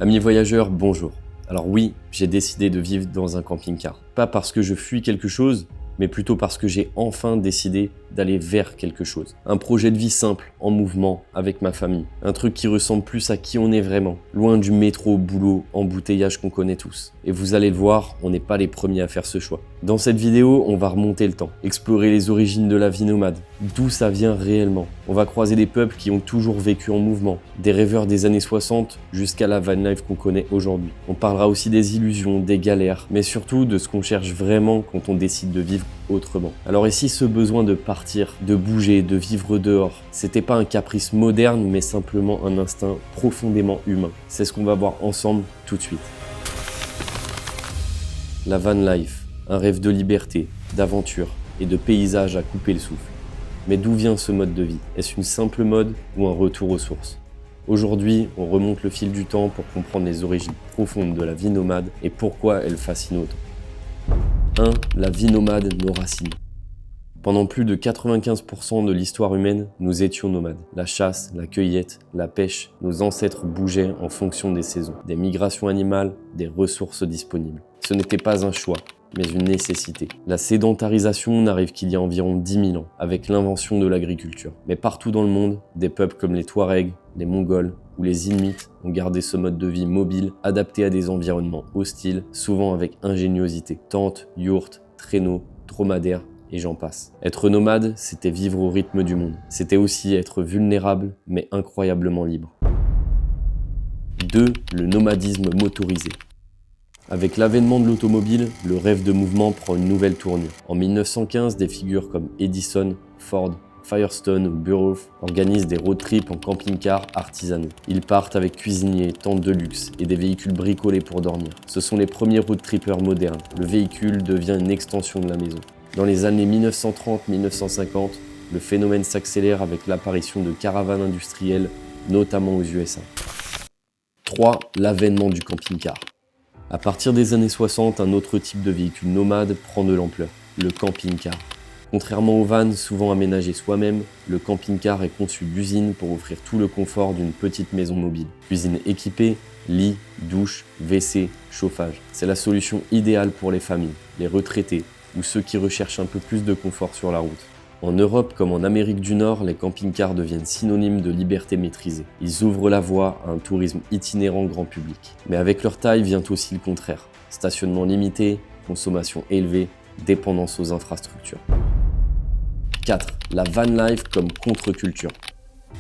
Amis voyageurs, bonjour. Alors oui, j'ai décidé de vivre dans un camping-car. Pas parce que je fuis quelque chose, mais plutôt parce que j'ai enfin décidé d'aller vers quelque chose. Un projet de vie simple, en mouvement, avec ma famille. Un truc qui ressemble plus à qui on est vraiment. Loin du métro, boulot, embouteillage qu'on connaît tous. Et vous allez le voir, on n'est pas les premiers à faire ce choix. Dans cette vidéo, on va remonter le temps, explorer les origines de la vie nomade, d'où ça vient réellement. On va croiser des peuples qui ont toujours vécu en mouvement, des rêveurs des années 60 jusqu'à la van life qu'on connaît aujourd'hui. On parlera aussi des illusions, des galères, mais surtout de ce qu'on cherche vraiment quand on décide de vivre autrement. Alors et si ce besoin de partir, de bouger, de vivre dehors, c'était pas un caprice moderne, mais simplement un instinct profondément humain? C'est ce qu'on va voir ensemble tout de suite. La van life, un rêve de liberté, d'aventure et de paysage à couper le souffle. Mais d'où vient ce mode de vie? Est-ce une simple mode ou un retour aux sources? Aujourd'hui, on remonte le fil du temps pour comprendre les origines profondes de la vie nomade et pourquoi elle fascine autant. 1. La vie nomade, nos racines. Pendant plus de 95% de l'histoire humaine, nous étions nomades. La chasse, la cueillette, la pêche, nos ancêtres bougeaient en fonction des saisons, des migrations animales, des ressources disponibles. Ce n'était pas un choix, mais une nécessité. La sédentarisation n'arrive qu'il y a environ 10 000 ans, avec l'invention de l'agriculture. Mais partout dans le monde, des peuples comme les Touaregs, les Mongols ou les Inuits ont gardé ce mode de vie mobile, adapté à des environnements hostiles, souvent avec ingéniosité. Tentes, yourtes, traîneaux, dromadaires, et j'en passe. Être nomade, c'était vivre au rythme du monde. C'était aussi être vulnérable, mais incroyablement libre. 2. Le nomadisme motorisé. Avec l'avènement de l'automobile, le rêve de mouvement prend une nouvelle tournure. En 1915, des figures comme Edison, Ford, Firestone ou Burroughs organisent des road trips en camping-car artisanaux. Ils partent avec cuisiniers, tentes de luxe et des véhicules bricolés pour dormir. Ce sont les premiers road trippers modernes. Le véhicule devient une extension de la maison. Dans les années 1930-1950, le phénomène s'accélère avec l'apparition de caravanes industrielles, notamment aux USA. 3. L'avènement du camping-car. À partir des années 60, un autre type de véhicule nomade prend de l'ampleur, le camping-car. Contrairement aux vannes souvent aménagées soi-même, le camping-car est conçu d'usine pour offrir tout le confort d'une petite maison mobile. Cuisine équipée, lit, douche, WC, chauffage. C'est la solution idéale pour les familles, les retraités ou ceux qui recherchent un peu plus de confort sur la route. En Europe comme en Amérique du Nord, les camping-cars deviennent synonymes de liberté maîtrisée. Ils ouvrent la voie à un tourisme itinérant grand public. Mais avec leur taille vient aussi le contraire. Stationnement limité, consommation élevée, dépendance aux infrastructures. 4. La van life comme contre-culture.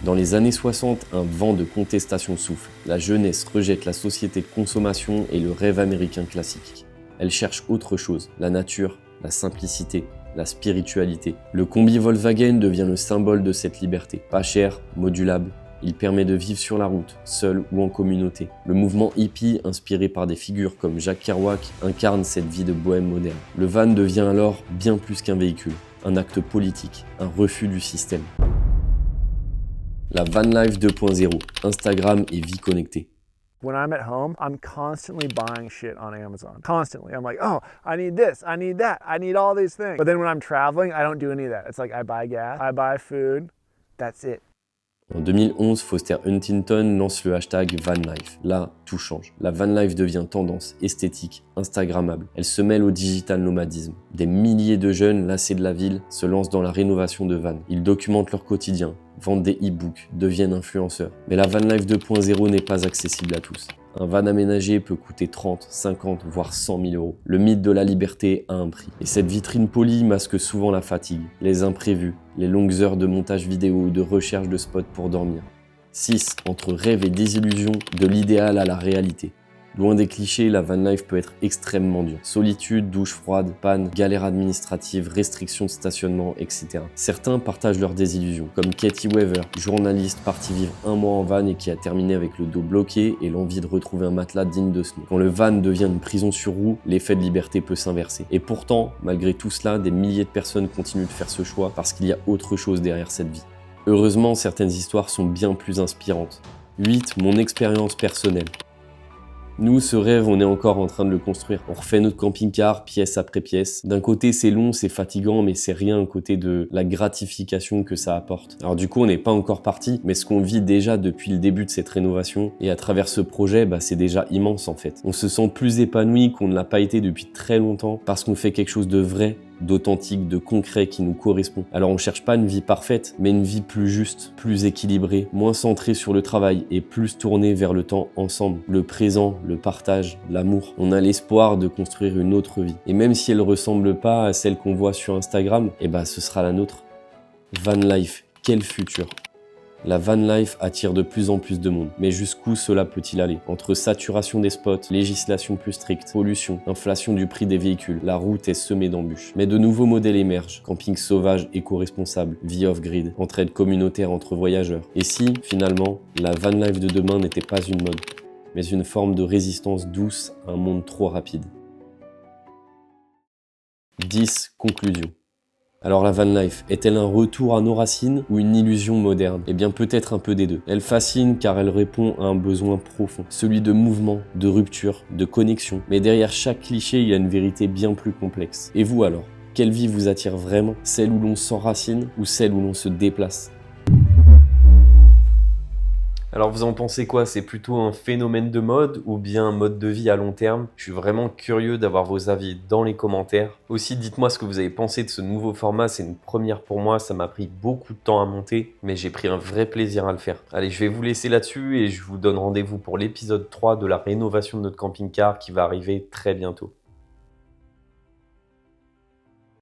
Dans les années 60, un vent de contestation souffle. La jeunesse rejette la société de consommation et le rêve américain classique. Elle cherche autre chose, la nature, la simplicité, la spiritualité. Le combi Volkswagen devient le symbole de cette liberté. Pas cher, modulable, il permet de vivre sur la route, seul ou en communauté. Le mouvement hippie, inspiré par des figures comme Jack Kerouac, incarne cette vie de bohème moderne. Le van devient alors bien plus qu'un véhicule, un acte politique, un refus du système. La van life 2.0, Instagram et vie connectée. When I'm at home, I'm constantly buying shit on Amazon. Constantly. I'm like, oh, I need this, I need that, I need all these things. But then when I'm traveling, I don't do any of that. It's like I buy gas, I buy food, that's it. En 2011, Foster Huntington lance le hashtag VanLife. Là, tout change. La vanlife devient tendance, esthétique, instagrammable. Elle se mêle au digital nomadisme. Des milliers de jeunes lassés de la ville se lancent dans la rénovation de vannes. Ils documentent leur quotidien, vendent des e-books, deviennent influenceurs. Mais la vanlife 2.0 n'est pas accessible à tous. Un van aménagé peut coûter 30, 50, voire 100 000 euros. Le mythe de la liberté a un prix. Et cette vitrine polie masque souvent la fatigue, les imprévus, les longues heures de montage vidéo ou de recherche de spots pour dormir. 6. Entre rêve et désillusion, de l'idéal à la réalité. Loin des clichés, la van life peut être extrêmement dure. Solitude, douche froide, panne, galères administratives, restrictions de stationnement, etc. Certains partagent leurs désillusions, comme Katie Weaver, journaliste partie vivre un mois en van et qui a terminé avec le dos bloqué et l'envie de retrouver un matelas digne de ce nom. Quand le van devient une prison sur roue, l'effet de liberté peut s'inverser. Et pourtant, malgré tout cela, des milliers de personnes continuent de faire ce choix parce qu'il y a autre chose derrière cette vie. Heureusement, certaines histoires sont bien plus inspirantes. 8. Mon expérience personnelle. Nous, ce rêve, on est encore en train de le construire. On refait notre camping-car pièce après pièce. D'un côté, c'est long, c'est fatigant, mais c'est rien à côté de la gratification que ça apporte. Alors du coup, on n'est pas encore parti, mais ce qu'on vit déjà depuis le début de cette rénovation et à travers ce projet, c'est déjà immense en fait. On se sent plus épanoui qu'on ne l'a pas été depuis très longtemps parce qu'on fait quelque chose de vrai, d'authentique, de concret qui nous correspond. Alors on cherche pas une vie parfaite, mais une vie plus juste, plus équilibrée, moins centrée sur le travail et plus tournée vers le temps ensemble, le présent, le partage, l'amour. On a l'espoir de construire une autre vie. Et même si elle ressemble pas à celle qu'on voit sur Instagram, ce sera la nôtre. Van life, quel futur! La van life attire de plus en plus de monde. Mais jusqu'où cela peut-il aller? Entre saturation des spots, législation plus stricte, pollution, inflation du prix des véhicules, la route est semée d'embûches. Mais de nouveaux modèles émergent. Camping sauvage, éco-responsable, vie off-grid, entraide communautaire entre voyageurs. Et si, finalement, la van life de demain n'était pas une mode, mais une forme de résistance douce à un monde trop rapide? 10 conclusions. Alors la van life, est-elle un retour à nos racines ou une illusion moderne? Eh bien peut-être un peu des deux. Elle fascine car elle répond à un besoin profond, celui de mouvement, de rupture, de connexion. Mais derrière chaque cliché, il y a une vérité bien plus complexe. Et vous alors? Quelle vie vous attire vraiment? Celle où l'on s'enracine ou celle où l'on se déplace? Alors vous en pensez quoi? C'est plutôt un phénomène de mode ou bien un mode de vie à long terme? Je suis vraiment curieux d'avoir vos avis dans les commentaires. Aussi, dites-moi ce que vous avez pensé de ce nouveau format. C'est une première pour moi, ça m'a pris beaucoup de temps à monter, mais j'ai pris un vrai plaisir à le faire. Allez, je vais vous laisser là-dessus et je vous donne rendez-vous pour l'épisode 3 de la rénovation de notre camping-car qui va arriver très bientôt.